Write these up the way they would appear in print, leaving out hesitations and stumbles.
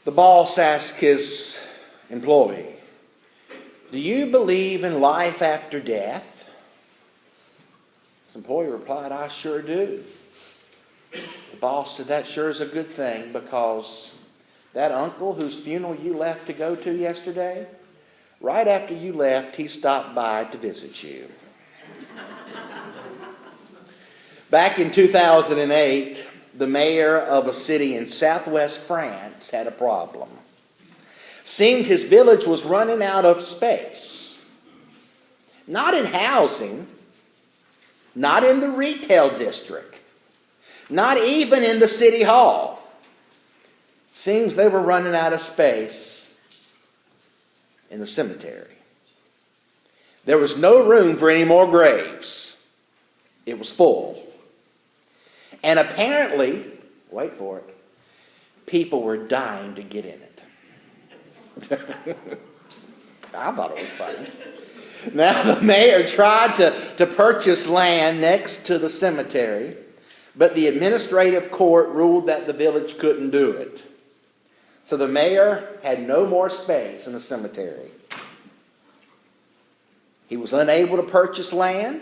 The boss asked his employee, "Do you believe in life after death?" His employee replied, "I sure do." The boss said, "That sure is a good thing, because that uncle whose funeral you left to go to yesterday, right after you left, he stopped by to visit you." Back in 2008, the mayor of a city in southwest France had a problem. Seemed his village was running out of space. Not in housing, not in the retail district, not even in the city hall. Seems they were running out of space in the cemetery. There was no room for any more graves. It was full. And apparently, wait for it, people were dying to get in it. I thought it was funny. Now, the mayor tried to purchase land next to the cemetery, but the administrative court ruled that the village couldn't do it. So the mayor had no more space in the cemetery. He was unable to purchase land,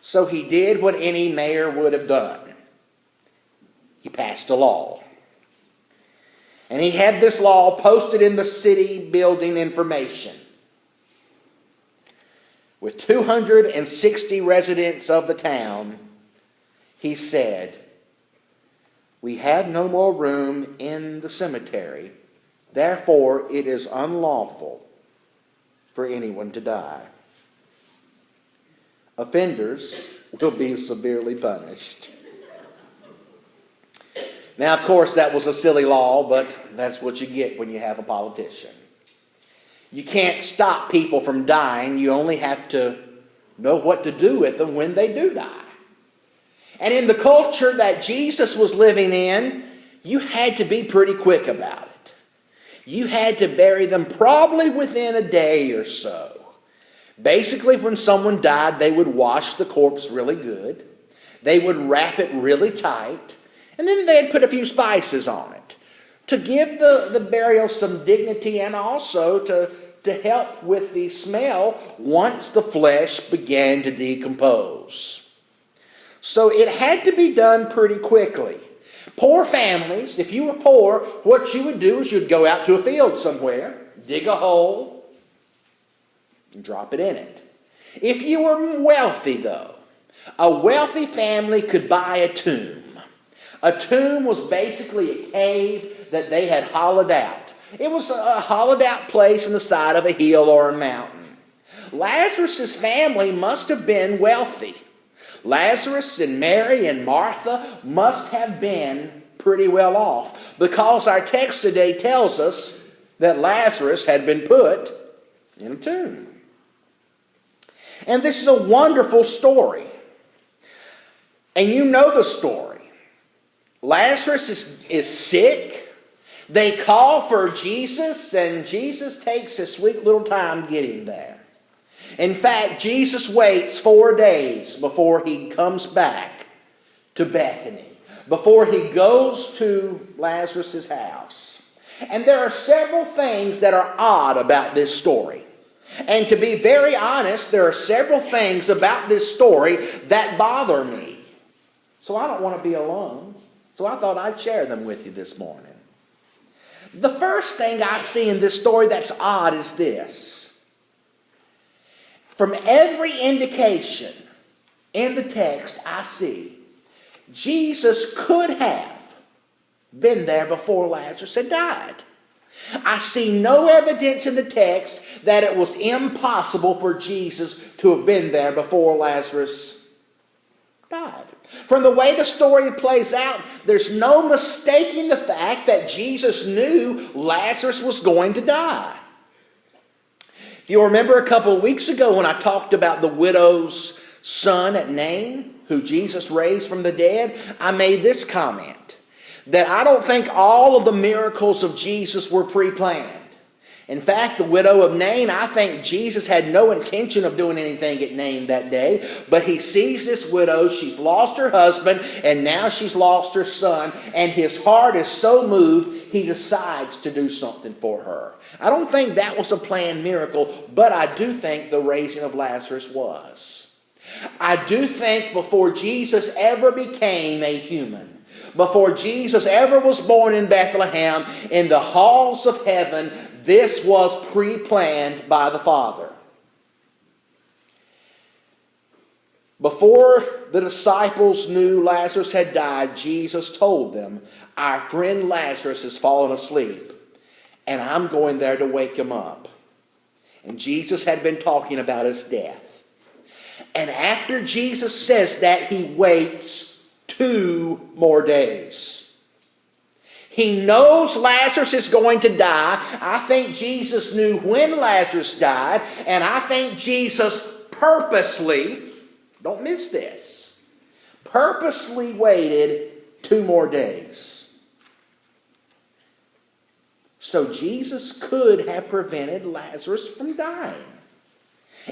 so he did what any mayor would have done. He passed a law. And he had this law posted in the city building information. With 260 residents of the town, he said, "We have no more room in the cemetery. Therefore, it is unlawful for anyone to die. Offenders will be severely punished." Now, of course, that was a silly law, but that's what you get when you have a politician. You can't stop people from dying. You only have to know what to do with them when they do die. And in the culture that Jesus was living in, you had to be pretty quick about it. You had to bury them probably within a day or so. Basically, when someone died, they would wash the corpse really good. They would wrap it really tight. And then they'd put a few spices on it to give the burial some dignity, and also to help with the smell once the flesh began to decompose. So it had to be done pretty quickly. Poor families, if you were poor, what you would do is you'd go out to a field somewhere, dig a hole, and drop it in it. If you were wealthy, though, a wealthy family could buy a tomb. A tomb was basically a cave that they had hollowed out. It was a hollowed out place in the side of a hill or a mountain. Lazarus' family must have been wealthy. Lazarus and Mary and Martha must have been pretty well off, because our text today tells us that Lazarus had been put in a tomb. And this is a wonderful story. And you know the story. Lazarus is sick. They call for Jesus, and Jesus takes a sweet little time getting there. In fact, Jesus waits 4 days before he comes back to Bethany, before he goes to Lazarus' house. And there are several things that are odd about this story. And to be very honest, there are several things about this story that bother me. So I don't want to be alone. So I thought I'd share them with you this morning. The first thing I see in this story that's odd is this. From every indication in the text I see, Jesus could have been there before Lazarus had died. I see no evidence in the text that it was impossible for Jesus to have been there before Lazarus died. From the way the story plays out, there's no mistaking the fact that Jesus knew Lazarus was going to die. If you remember a couple of weeks ago when I talked about the widow's son at Nain, who Jesus raised from the dead, I made this comment, that I don't think all of the miracles of Jesus were pre-planned. In fact, the widow of Nain, I think Jesus had no intention of doing anything at Nain that day. But he sees this widow, she's lost her husband, and now she's lost her son. And his heart is so moved, he decides to do something for her. I don't think that was a planned miracle, but I do think the raising of Lazarus was. I do think before Jesus ever became a human, before Jesus ever was born in Bethlehem, in the halls of heaven, this was pre-planned by the Father. Before the disciples knew Lazarus had died, Jesus told them, "Our friend Lazarus has fallen asleep, and I'm going there to wake him up." And Jesus had been talking about his death. And after Jesus says that, he waits 2 more days. He knows Lazarus is going to die. I think Jesus knew when Lazarus died, and I think Jesus purposely, don't miss this, purposely waited 2 more days. So Jesus could have prevented Lazarus from dying.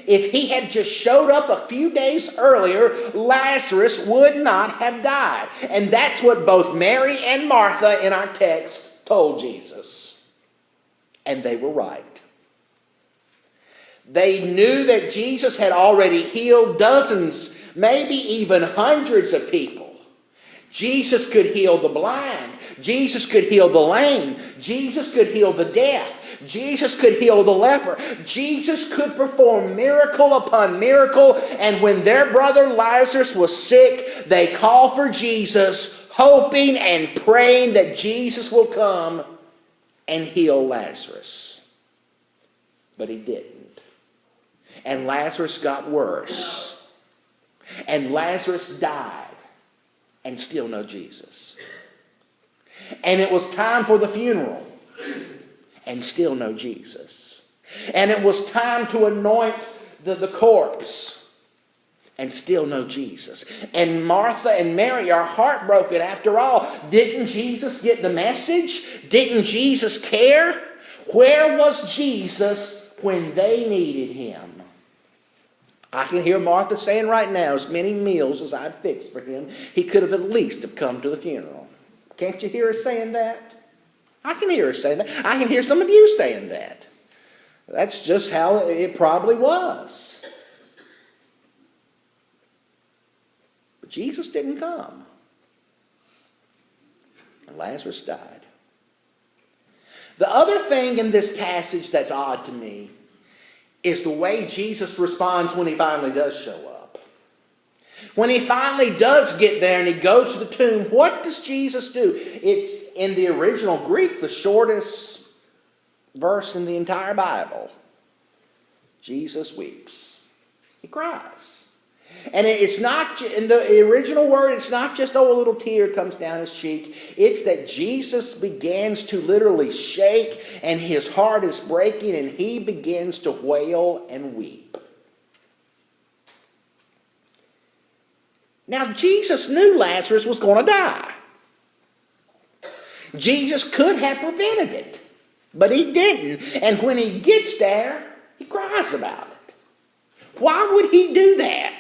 If he had just showed up a few days earlier, Lazarus would not have died. And that's what both Mary and Martha in our text told Jesus. And they were right. They knew that Jesus had already healed dozens, maybe even hundreds of people. Jesus could heal the blind. Jesus could heal the lame. Jesus could heal the deaf. Jesus could heal the leper. Jesus could perform miracle upon miracle. And when their brother Lazarus was sick, they called for Jesus, hoping and praying that Jesus will come and heal Lazarus. But he didn't. And Lazarus got worse. And Lazarus died. And still no Jesus. And it was time for the funeral. And still no Jesus. And it was time to anoint the corpse. And still no Jesus. And Martha and Mary are heartbroken. After all, didn't Jesus get the message? Didn't Jesus care? Where was Jesus when they needed him? I can hear Martha saying right now, as many meals as I'd fixed for him, he could have at least have come to the funeral. Can't you hear her saying that? I can hear her saying that. I can hear some of you saying that. That's just how it probably was. But Jesus didn't come. And Lazarus died. The other thing in this passage that's odd to me is the way Jesus responds when he finally does show up. When he finally does get there and he goes to the tomb, what does Jesus do? It's in the original Greek, the shortest verse in the entire Bible. Jesus weeps. He cries. And it's not, in the original word, it's not just, a little tear comes down his cheek. It's that Jesus begins to literally shake and his heart is breaking and he begins to wail and weep. Now, Jesus knew Lazarus was going to die. Jesus could have prevented it, but he didn't. And when he gets there, he cries about it. Why would he do that?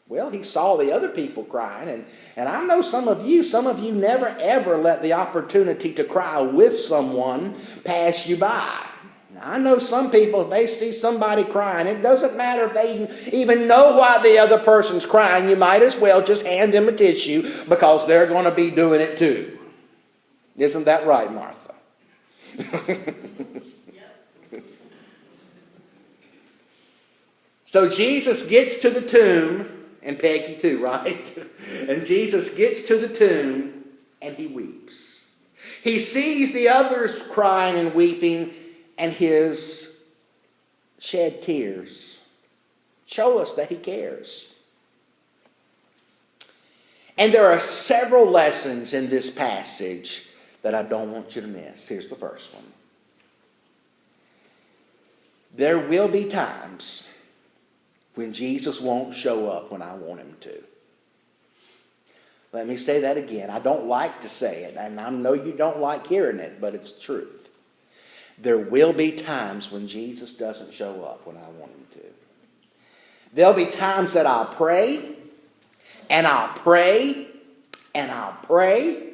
Well, he saw the other people crying, and I know some of you never ever let the opportunity to cry with someone pass you by. Now, I know some people, if they see somebody crying, it doesn't matter if they even know why the other person's crying, you might as well just hand them a tissue because they're going to be doing it too. Isn't that right, Martha? So Jesus gets to the tomb. And Peggy too, right? And Jesus gets to the tomb and he weeps. He sees the others crying and weeping and his shed tears show us that he cares. And there are several lessons in this passage that I don't want you to miss. Here's the first one. There will be times when Jesus won't show up when I want him to. Let me say that again. I don't like to say it, and I know you don't like hearing it, but it's the truth. There will be times when Jesus doesn't show up when I want him to. There'll be times that I'll pray, and I'll pray, and I'll pray,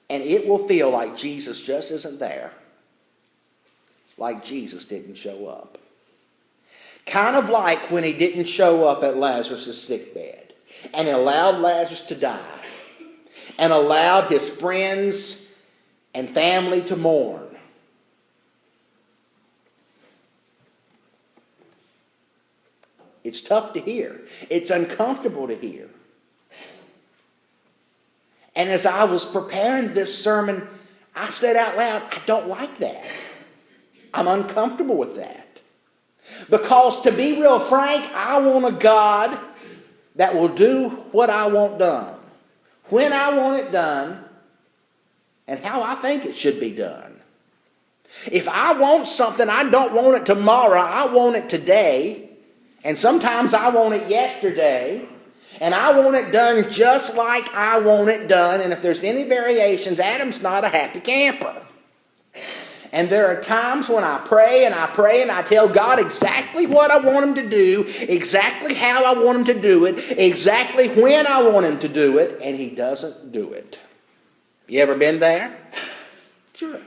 And it will feel like Jesus just isn't there. Like Jesus didn't show up. Kind of like when he didn't show up at Lazarus' sickbed and allowed Lazarus to die and allowed his friends and family to mourn. It's tough to hear. It's uncomfortable to hear. And as I was preparing this sermon, I said out loud, I don't like that. I'm uncomfortable with that. Because to be real frank, I want a God that will do what I want done, when I want it done, and how I think it should be done. If I want something, I don't want it tomorrow. I want it today. And sometimes I want it yesterday. And I want it done just like I want it done. And if there's any variations, Adam's not a happy camper. And there are times when I pray and I tell God exactly what I want him to do, exactly how I want him to do it, exactly when I want him to do it, and he doesn't do it. You ever been there? Sure.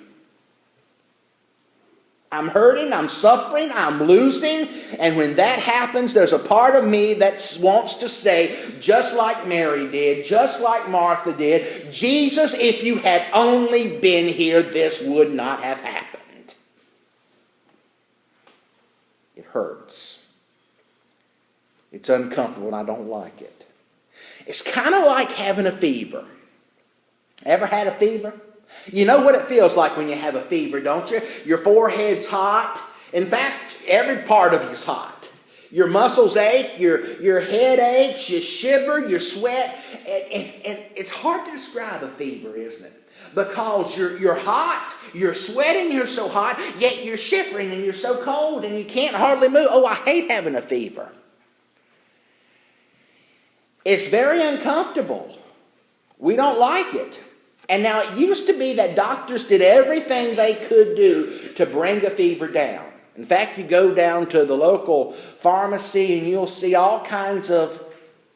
I'm hurting, I'm suffering, I'm losing, and when that happens, there's a part of me that wants to say, just like Mary did, just like Martha did, Jesus, if you had only been here, this would not have happened. It hurts. It's uncomfortable, and I don't like it. It's kind of like having a fever. Ever had a fever? You know what it feels like when you have a fever, don't you? Your forehead's hot. In fact, every part of you's hot. Your muscles ache, your head aches, you shiver, you sweat. And it's hard to describe a fever, isn't it? Because you're hot, you're sweating, you're so hot, yet you're shivering and you're so cold and you can't hardly move. Oh, I hate having a fever. It's very uncomfortable. We don't like it. And now it used to be that doctors did everything they could do to bring a fever down. In fact, you go down to the local pharmacy and you'll see all kinds of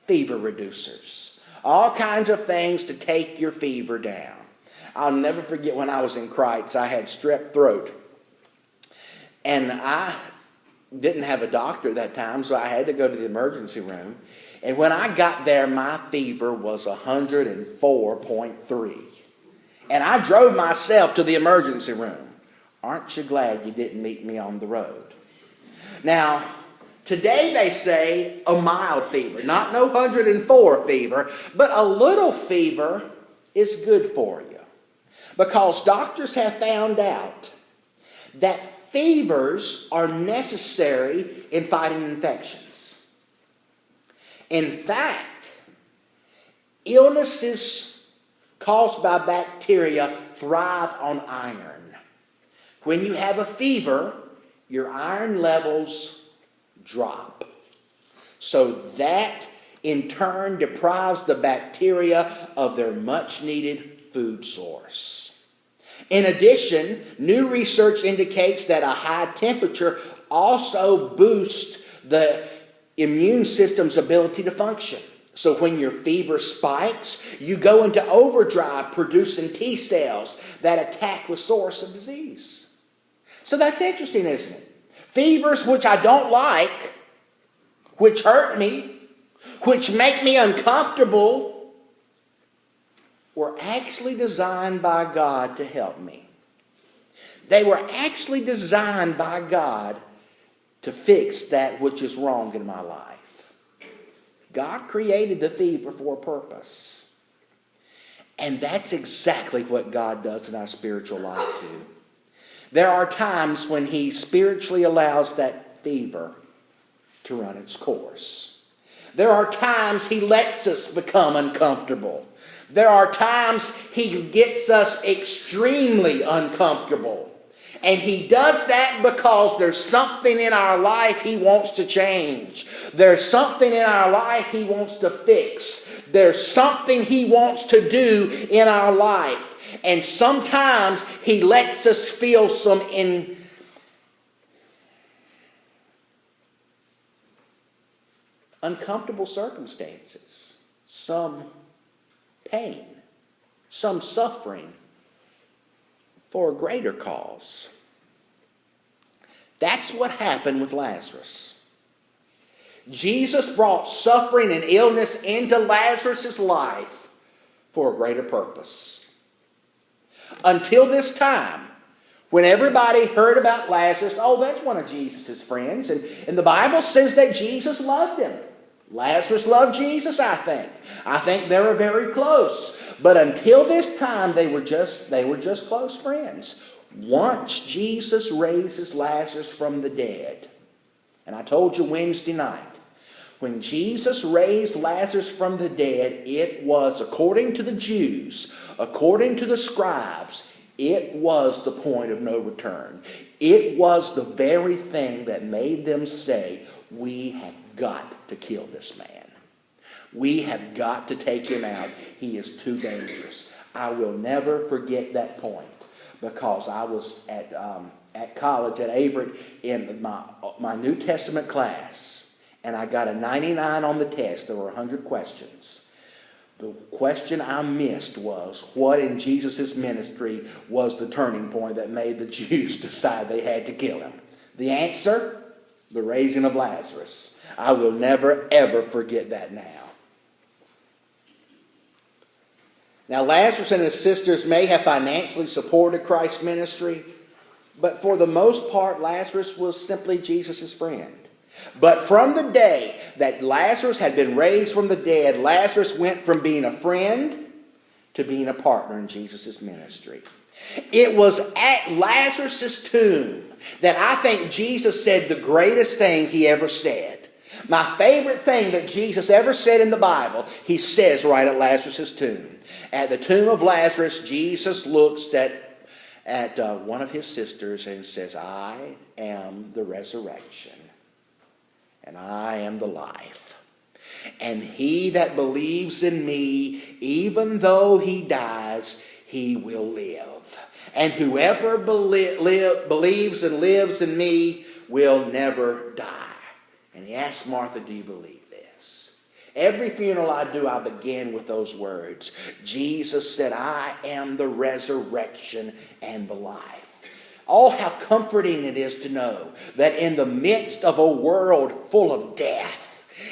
fever reducers. All kinds of things to take your fever down. I'll never forget when I was in Crites, I had strep throat. And I didn't have a doctor at that time, so I had to go to the emergency room. And when I got there, my fever was 104.3. And I drove myself to the emergency room. Aren't you glad you didn't meet me on the road? Now, today they say a mild fever, not no 104 fever, but a little fever is good for you. Because doctors have found out that fevers are necessary in fighting infections. In fact, illnesses caused by bacteria thrive on iron. When you have a fever, your iron levels drop. So that in turn deprives the bacteria of their much needed food source. In addition, new research indicates that a high temperature also boosts the immune system's ability to function. So when your fever spikes, you go into overdrive producing T cells that attack the source of disease. So that's interesting, isn't it? Fevers which I don't like, which hurt me, which make me uncomfortable, were actually designed by God to help me. They were actually designed by God to fix that which is wrong in my life. God created the fever for a purpose. And that's exactly what God does in our spiritual life too. There are times when He spiritually allows that fever to run its course. There are times He lets us become uncomfortable. There are times He gets us extremely uncomfortable. And He does that because there's something in our life He wants to change. There's something in our life He wants to fix. There's something He wants to do in our life. And sometimes He lets us feel some uncomfortable circumstances, some pain. some suffering for a greater cause. That's what happened with Lazarus. Jesus brought suffering and illness into Lazarus' life for a greater purpose. Until this time, when everybody heard about Lazarus, oh, that's one of Jesus' friends. And the Bible says that Jesus loved him. Lazarus loved Jesus, I think. I think they were very close. But until this time, they were just close friends. Once Jesus raises Lazarus from the dead, and I told you Wednesday night, when Jesus raised Lazarus from the dead, it was, according to the Jews, according to the scribes, it was the point of no return. It was the very thing that made them say, we have got to kill this man. We have got to take him out. He is too dangerous. I will never forget that point, because I was at college at Averett in my New Testament class, and I got a 99 on the test. There were 100 questions. The question I missed was, what in Jesus' ministry was the turning point that made the Jews decide they had to kill him? The answer? The raising of Lazarus. I will never, ever forget that now. Now, Lazarus and his sisters may have financially supported Christ's ministry, but for the most part, Lazarus was simply Jesus' friend. But from the day that Lazarus had been raised from the dead, Lazarus went from being a friend to being a partner in Jesus' ministry. It was at Lazarus' tomb that I think Jesus said the greatest thing he ever said. My favorite thing that Jesus ever said in the Bible, he says right at Lazarus' tomb. At the tomb of Lazarus, Jesus looks at one of his sisters and says, I am the resurrection, and I am the life. And he that believes in me, even though he dies, he will live. And whoever believes and lives in me will never die. And he asked Martha, do you believe this? Every funeral I do, I begin with those words. Jesus said, I am the resurrection and the life. Oh, how comforting it is to know that in the midst of a world full of death,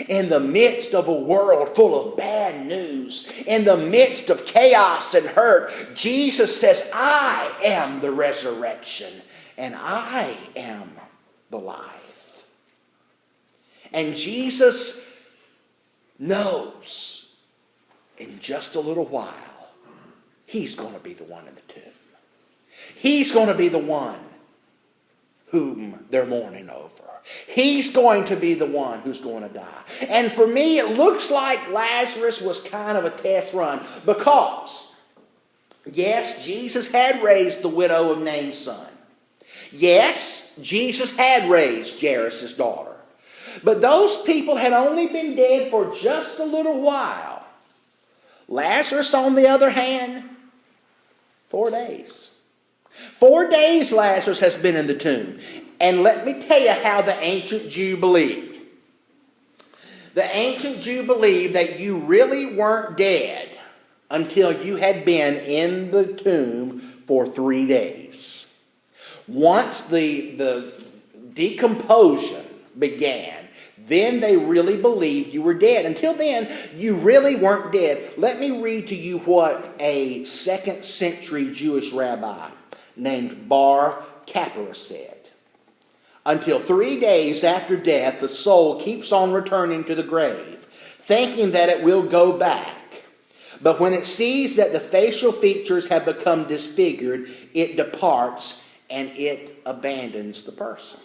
in the midst of a world full of bad news, in the midst of chaos and hurt, Jesus says, I am the resurrection and I am the life. And Jesus knows in just a little while, he's going to be the one in the tomb. He's going to be the one whom they're mourning over. He's going to be the one who's going to die. And for me, it looks like Lazarus was kind of a test run, because, yes, Jesus had raised the widow of Nain's son. Yes, Jesus had raised Jairus' daughter. But those people had only been dead for just a little while. Lazarus, on the other hand, 4 days. 4 days Lazarus has been in the tomb. And let me tell you how the ancient Jew believed. The ancient Jew believed that you really weren't dead until you had been in the tomb for 3 days. Once the decomposition began, then they really believed you were dead. Until then, you really weren't dead. Let me read to you what a 2nd century Jewish rabbi named Bar Kappar said. Until 3 days after death, the soul keeps on returning to the grave, thinking that it will go back. But when it sees that the facial features have become disfigured, it departs and it abandons the person.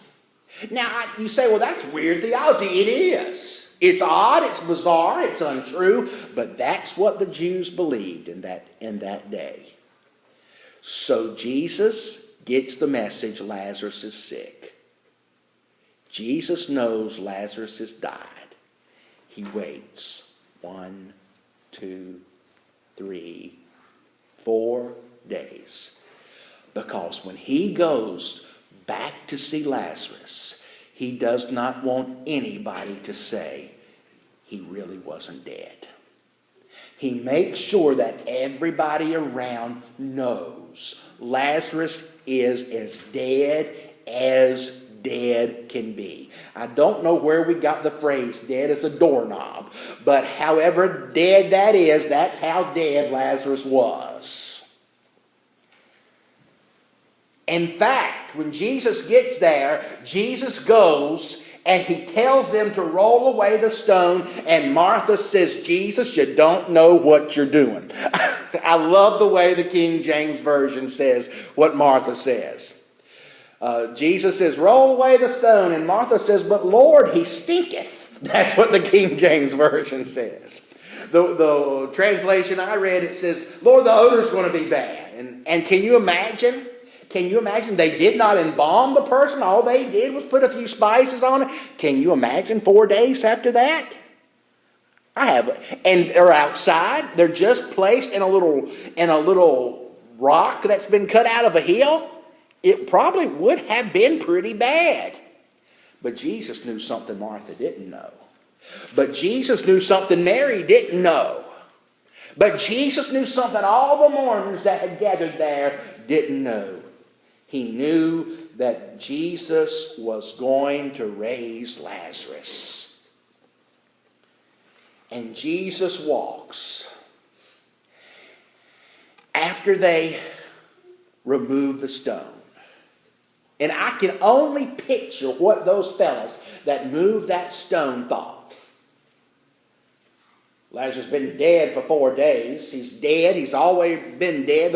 Now, you say, well, that's weird theology. It is. It's odd, it's bizarre, it's untrue, but that's what the Jews believed in that day. So Jesus gets the message Lazarus is sick. Jesus knows Lazarus has died. He waits 1, 2, 3, 4 days. Because when he goes back to see Lazarus, he does not want anybody to say he really wasn't dead. He makes sure that everybody around knows Lazarus is as dead can be. I don't know where we got the phrase dead as a doorknob, but however dead that is, that's how dead Lazarus was. In fact, when Jesus gets there, Jesus goes and he tells them to roll away the stone, and Martha says, Jesus, you don't know what you're doing. I love the way the King James Version says what Martha says. Jesus says, roll away the stone, and Martha says, but Lord, he stinketh. That's what the King James Version says. The translation I read, it says, Lord, the odor's going to be bad. And can you imagine? Can you imagine? They did not embalm the person. All they did was put a few spices on it. Can you imagine 4 days after that? I have. And they're outside. They're just placed in a little rock that's been cut out of a hill. It probably would have been pretty bad. But Jesus knew something Martha didn't know. But Jesus knew something Mary didn't know. But Jesus knew something all the mourners that had gathered there didn't know. He knew that Jesus was going to raise Lazarus. And Jesus walks. After they remove the stone. And I can only picture what those fellas that moved that stone thought. Lazarus has been dead for 4 days. He's dead. He's always been dead.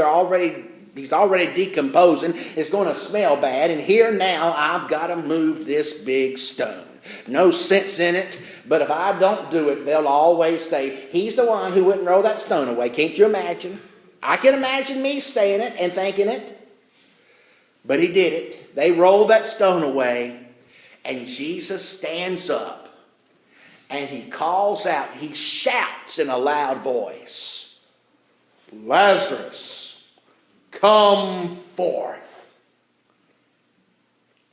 He's already decomposing. It's going to smell bad. And here now I've got to move this big stone. No sense in it. But if I don't do it, they'll always say, he's the one who wouldn't roll that stone away. Can't you imagine? I can imagine me saying it and thinking it. But he did it. They rolled that stone away. And Jesus stands up. And he calls out. He shouts in a loud voice. Lazarus, come forth.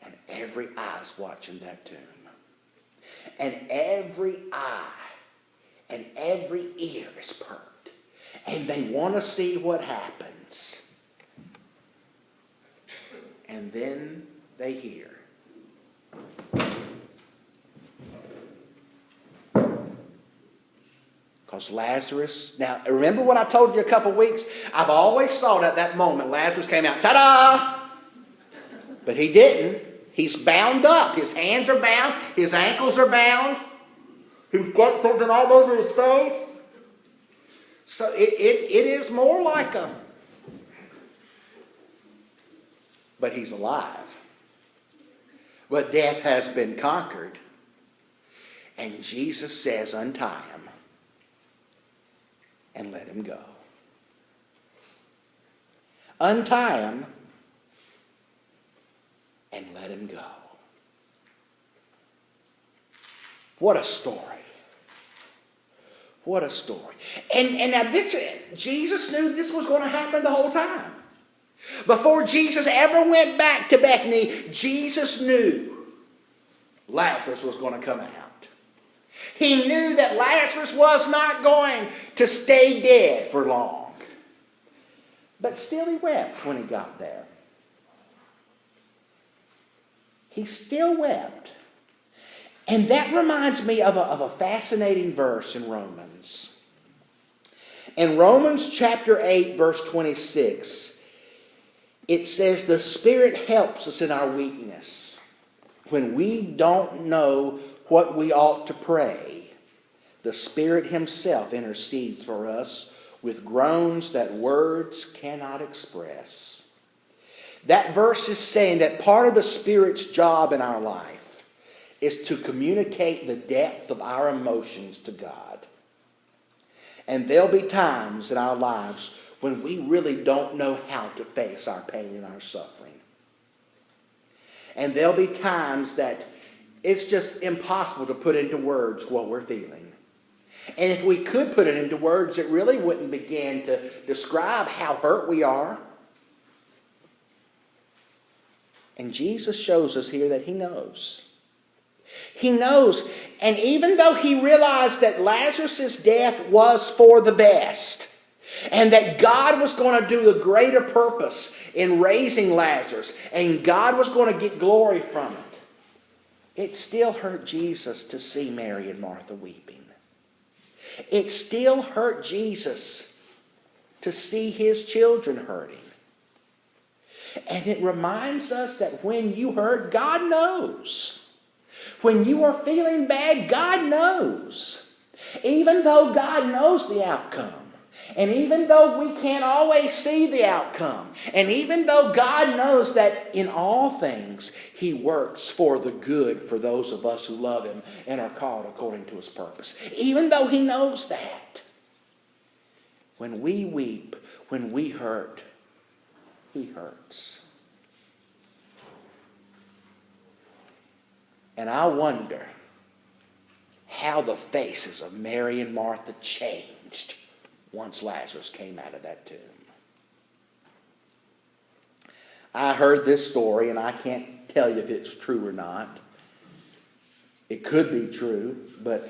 And every eye's watching that tomb. And every eye and every ear is perked. And they want to see what happens. And then they hear. Because Lazarus, now remember what I told you a couple weeks? I've always thought at that moment Lazarus came out, ta-da! But he didn't. He's bound up. His hands are bound. His ankles are bound. He's got something all over his face. So it is more like a... But he's alive. But death has been conquered. And Jesus says, untie him. And let him go. Untie him and let him go. What a story. What a story. And now Jesus knew this was going to happen the whole time. Before Jesus ever went back to Bethany, Jesus knew Lazarus was going to come out. He knew that Lazarus was not going to stay dead for long. But still he wept when he got there. He still wept. And that reminds me of a fascinating verse in Romans. In Romans chapter 8, verse 26, it says, the Spirit helps us in our weakness. When we don't know what we ought to pray, the Spirit himself intercedes for us with groans that words cannot express. That verse is saying that part of the Spirit's job in our life is to communicate the depth of our emotions to God. And there'll be times in our lives when we really don't know how to face our pain and our suffering. And there'll be times that it's just impossible to put into words what we're feeling. And if we could put it into words, it really wouldn't begin to describe how hurt we are. And Jesus shows us here that he knows. He knows. And even though he realized that Lazarus' death was for the best, and that God was going to do the greater purpose in raising Lazarus, and God was going to get glory from it, it still hurt Jesus to see Mary and Martha weeping. It still hurt Jesus to see his children hurting. And it reminds us that when you hurt, God knows. When you are feeling bad, God knows. Even though God knows the outcome, and even though we can't always see the outcome, and even though God knows that in all things he works for the good for those of us who love him and are called according to his purpose, even though he knows that, when we weep, when we hurt, he hurts. And I wonder how the faces of Mary and Martha changed once Lazarus came out of that tomb. I heard this story, and I can't tell you if it's true or not. It could be true, but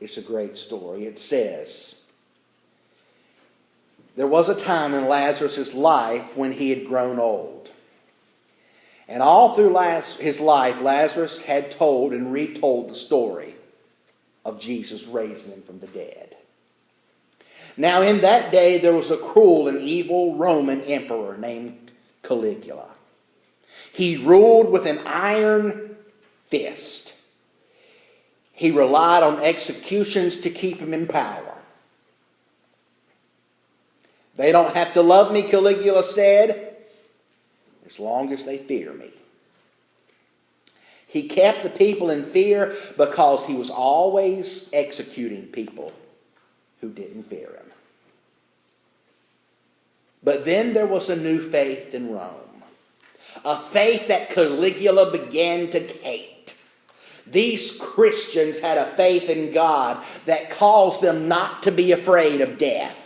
it's a great story. It says, there was a time in Lazarus' life when he had grown old. And all through his life, Lazarus had told and retold the story of Jesus raising him from the dead. Now in that day there was a cruel and evil Roman emperor named Caligula. He ruled with an iron fist. He relied on executions to keep him in power. They don't have to love me, Caligula said, as long as they fear me. He kept the people in fear because he was always executing people who didn't fear him. But then there was a new faith in Rome, a faith that Caligula began to hate. These Christians had a faith in God that caused them not to be afraid of death.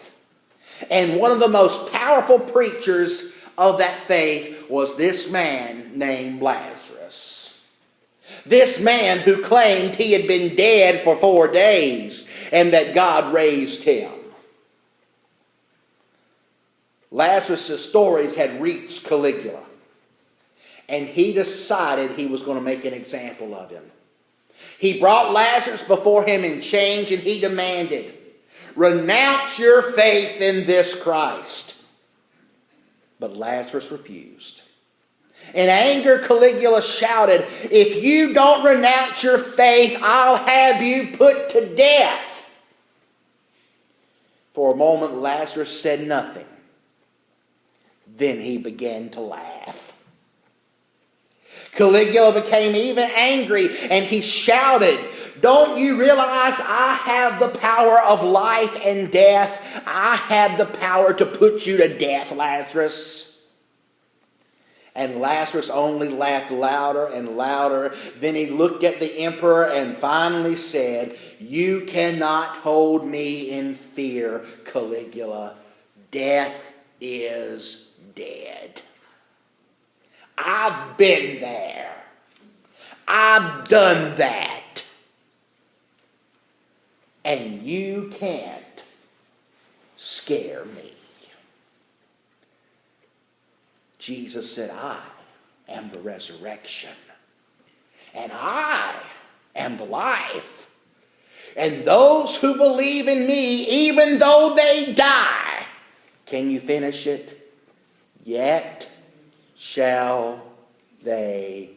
And one of the most powerful preachers of that faith was this man named Lazarus. This man who claimed he had been dead for 4 days and that God raised him. Lazarus' stories had reached Caligula, and he decided he was going to make an example of him. He brought Lazarus before him in chains, and he demanded, "Renounce your faith in this Christ." But Lazarus refused. In anger, Caligula shouted, "If you don't renounce your faith, I'll have you put to death." For a moment, Lazarus said nothing. Then he began to laugh. Caligula became even angry, and he shouted, "Don't you realize I have the power of life and death? I have the power to put you to death, Lazarus." And Lazarus only laughed louder and louder. Then he looked at the emperor and finally said, "You cannot hold me in fear, Caligula. Death is dead. I've been there. I've done that. And you can't scare me." Jesus said, "I am the resurrection, and I am the life. And those who believe in me, even though they die," can you finish it? "Yet shall they